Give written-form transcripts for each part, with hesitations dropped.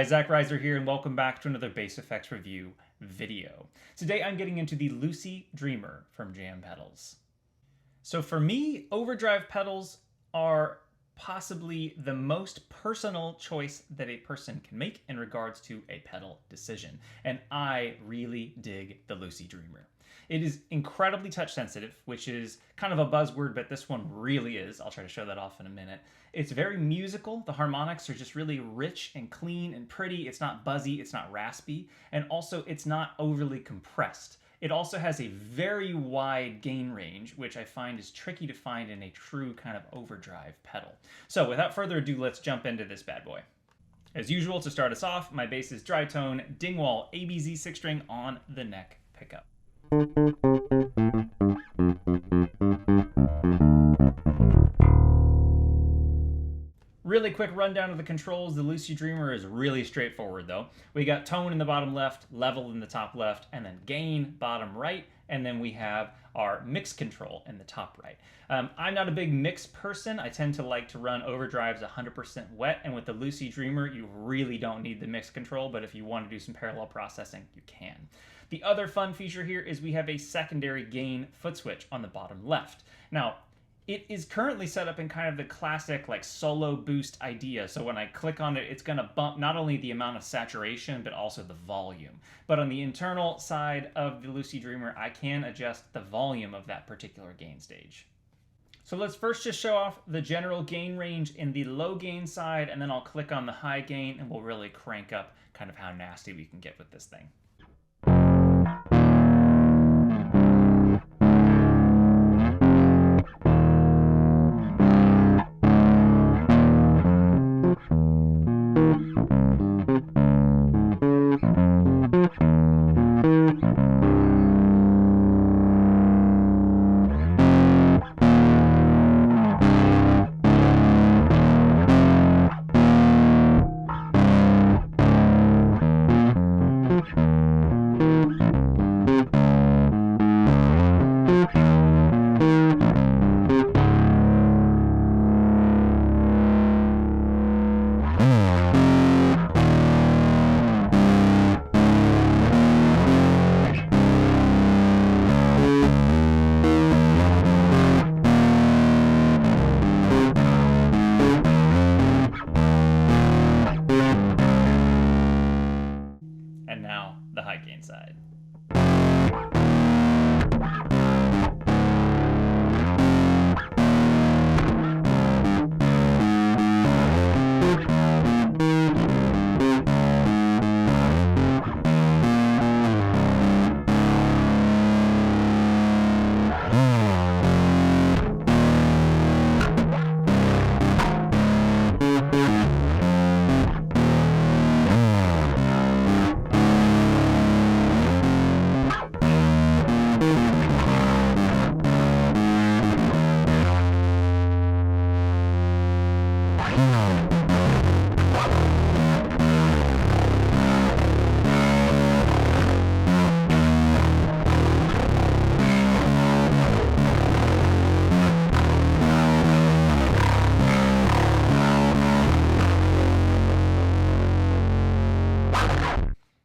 Zach Reiser here, and welcome back to another bass effects review video. Today I'm getting into the LucyDreamer from Jam Pedals. So for me, overdrive pedals are possibly the most personal choice that a person can make in regards to a pedal decision, and I really dig the LucyDreamer. It is incredibly touch sensitive, which is kind of a buzzword, but this one really is. I'll try to show that off in a minute. It's very musical. The harmonics are just really rich and clean and pretty. It's not buzzy, it's not raspy, and also it's not overly compressed. It also has a very wide gain range, which I find is tricky to find in a true kind of overdrive pedal. So without further ado, let's jump into this bad boy. As usual, to start us off, my bass is dry tone Dingwall ABZ Six String on the neck pickup. Really quick rundown of the controls. The LucyDreamer is really straightforward though. We got tone in the bottom left, level in the top left, and then gain bottom right, and then we have our mix control in the top right. I'm not a big mix person. I tend to like to run overdrives 100% wet, and with the LucyDreamer you really don't need the mix control, but if you want to do some parallel processing, you can. The other fun feature here is we have a secondary gain foot switch on the bottom left. Now, it is currently set up in kind of the classic like solo boost idea. So when I click on it, it's going to bump not only the amount of saturation, but also the volume. But on the internal side of the LucyDreamer, I can adjust the volume of that particular gain stage. So let's first just show off the general gain range in the low gain side, and then I'll click on the high gain and we'll really crank up kind of how nasty we can get with this thing. And now the high gain side.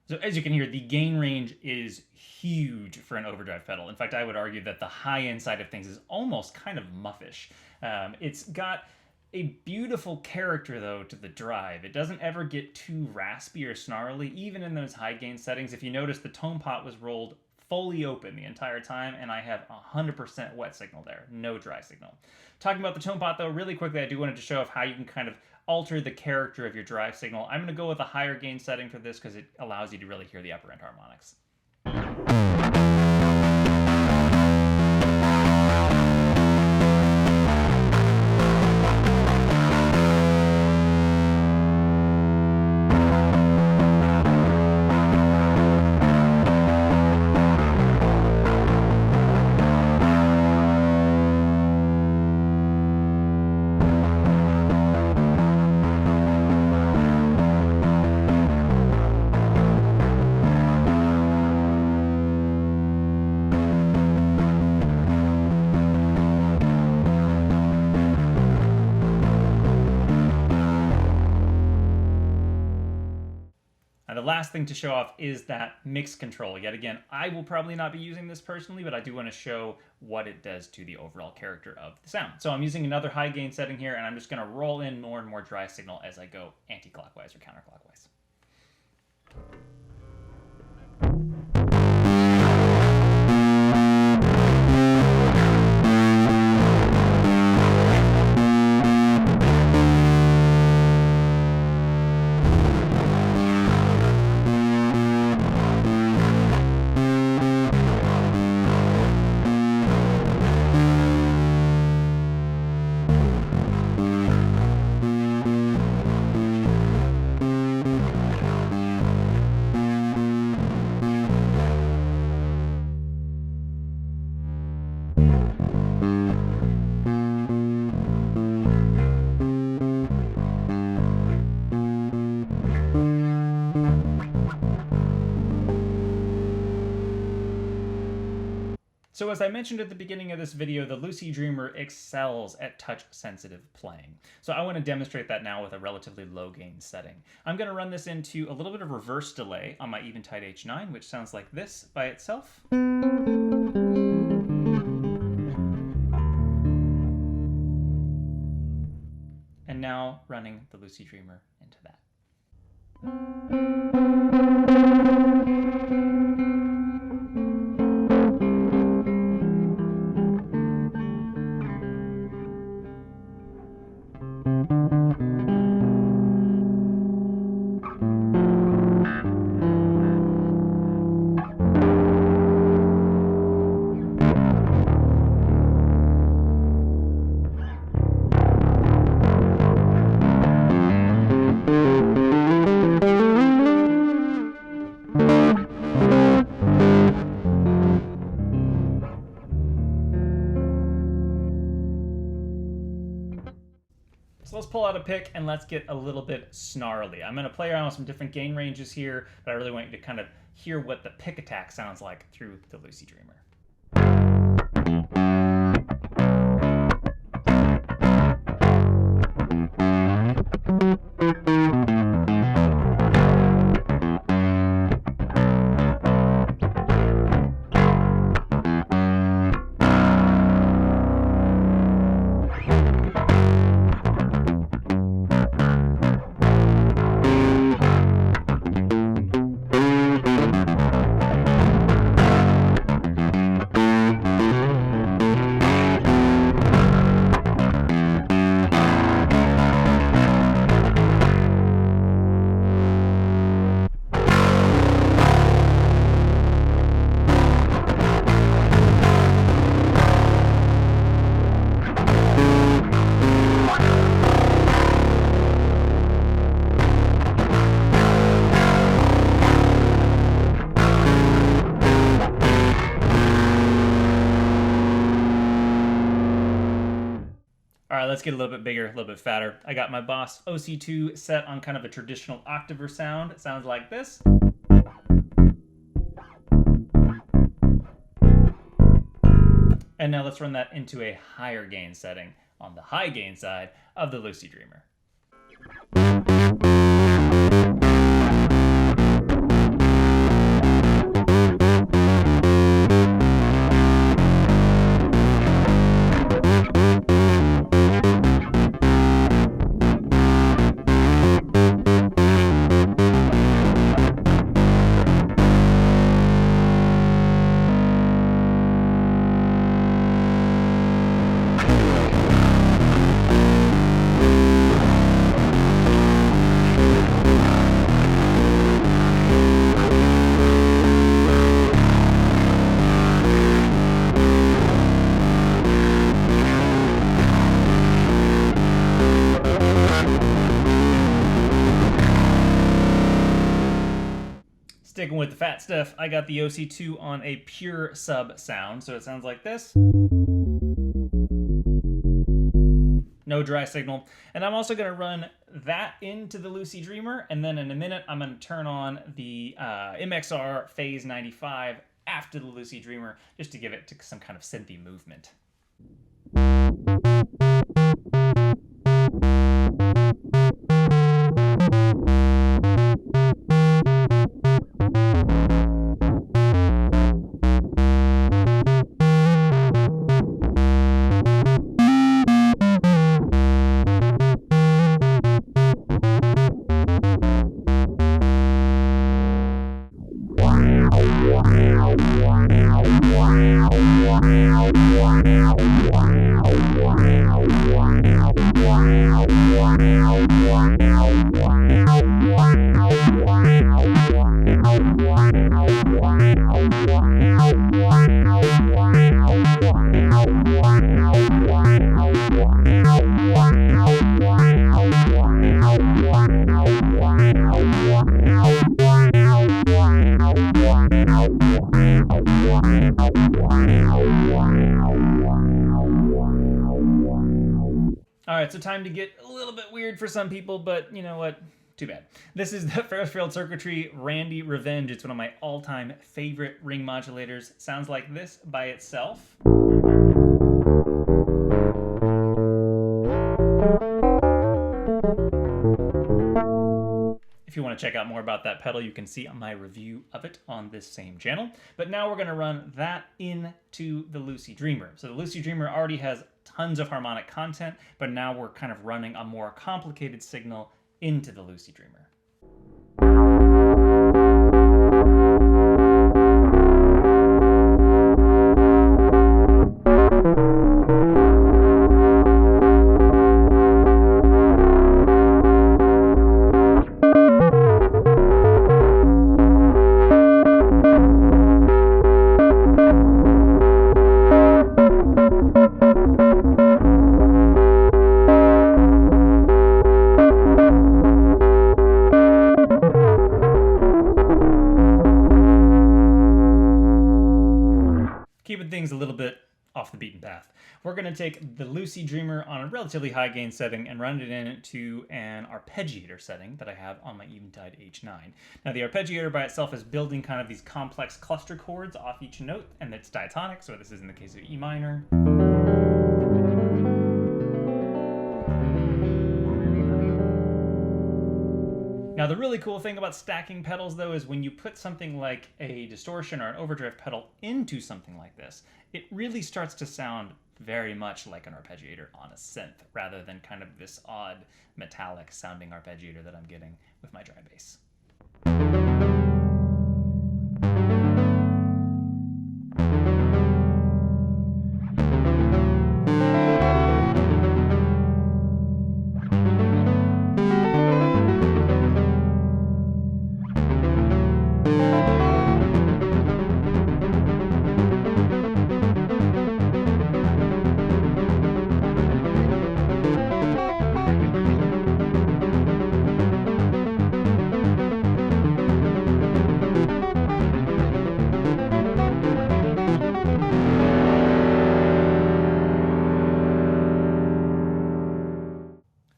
So as you can hear, the gain range is huge for an overdrive pedal. In fact, I would argue that the high-end side of things is almost kind of muffish. It's got a beautiful character, though, to the drive. It doesn't ever get too raspy or snarly, even in those high-gain settings. If you notice, the tone pot was rolled fully open the entire time, and I have 100% wet signal there, no dry signal. Talking about the tone pot, though, really quickly, I do want to show off how you can kind of alter the character of your drive signal. I'm going to go with a higher gain setting for this because it allows you to really hear the upper end harmonics. last thing to show off is that mix control. Yet again, I will probably not be using this personally, but I do want to show what it does to the overall character of the sound. So I'm using another high gain setting here, and I'm just going to roll in more and more dry signal as I go anti-clockwise or counterclockwise. So as I mentioned at the beginning of this video, the LucyDreamer excels at touch-sensitive playing. So I want to demonstrate that now with a relatively low gain setting. I'm going to run this into a little bit of reverse delay on my Eventide H9, which sounds like this by itself. And now running the LucyDreamer into that. So let's pull out a pick and let's get a little bit snarly. I'm going to play around with some different gain ranges here, but I really want you to kind of hear what the pick attack sounds like through the LucyDreamer. All right, let's get a little bit bigger, a little bit fatter. I got my Boss OC2 set on kind of a traditional octaver sound. It sounds like this. And now let's run that into a higher gain setting on the high gain side of the LucyDreamer. Sticking with the fat stuff, I got the OC2 on a pure sub sound, so it sounds like this. No dry signal. And I'm also going to run that into the LucyDreamer, and then in a minute I'm going to turn on the MXR Phase 95 after the LucyDreamer, just to give it some kind of synthy movement. Alright, so time to get a little bit weird for some people, but you know what? Too bad. This is the Fairfield Circuitry Randy Revenge. It's one of my all-time favorite ring modulators. Sounds like this by itself. If you want to check out more about that pedal, you can see my review of it on this same channel. But now we're going to run that into the LucyDreamer. So the LucyDreamer already has tons of harmonic content, but now we're kind of running a more complicated signal into the LucyDreamer. Keeping things a little bit off the beaten path. We're going to take the LucyDreamer on a relatively high gain setting and run it into an arpeggiator setting that I have on my Eventide H9. Now the arpeggiator by itself is building kind of these complex cluster chords off each note, and it's diatonic, so this is in the case of E minor. Now the really cool thing about stacking pedals though is when you put something like a distortion or an overdrive pedal into something like this, it really starts to sound very much like an arpeggiator on a synth rather than kind of this odd metallic sounding arpeggiator that I'm getting with my dry bass.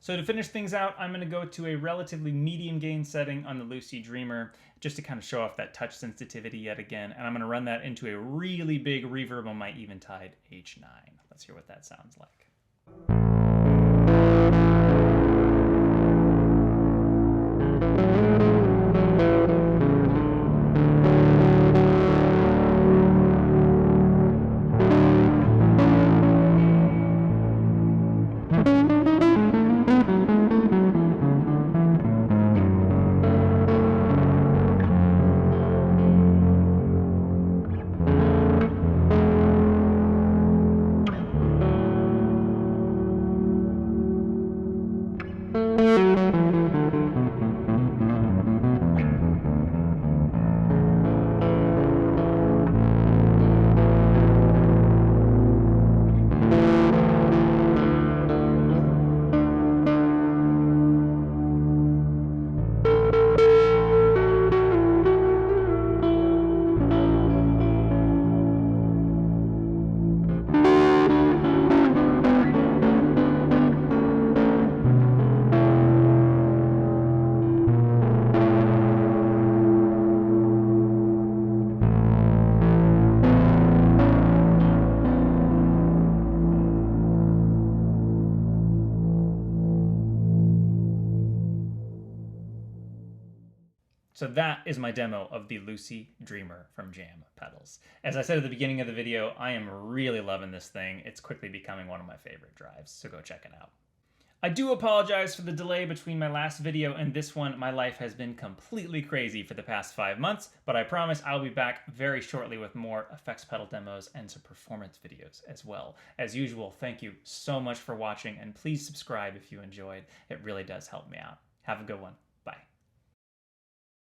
So to finish things out, I'm going to go to a relatively medium gain setting on the LucyDreamer just to kind of show off that touch sensitivity yet again. And I'm going to run that into a really big reverb on my Eventide H9. Let's hear what that sounds like. So that is my demo of the LucyDreamer from Jam pedals. As I said at the beginning of the video, I am really loving this thing. It's quickly becoming one of my favorite drives, so go check it out. I do apologize for the delay between my last video and this one. My life has been completely crazy for the past 5 months, but I promise I'll be back very shortly with more effects pedal demos and some performance videos as well. As usual, thank you so much for watching, and please subscribe if you enjoyed. It really does help me out. Have a good one.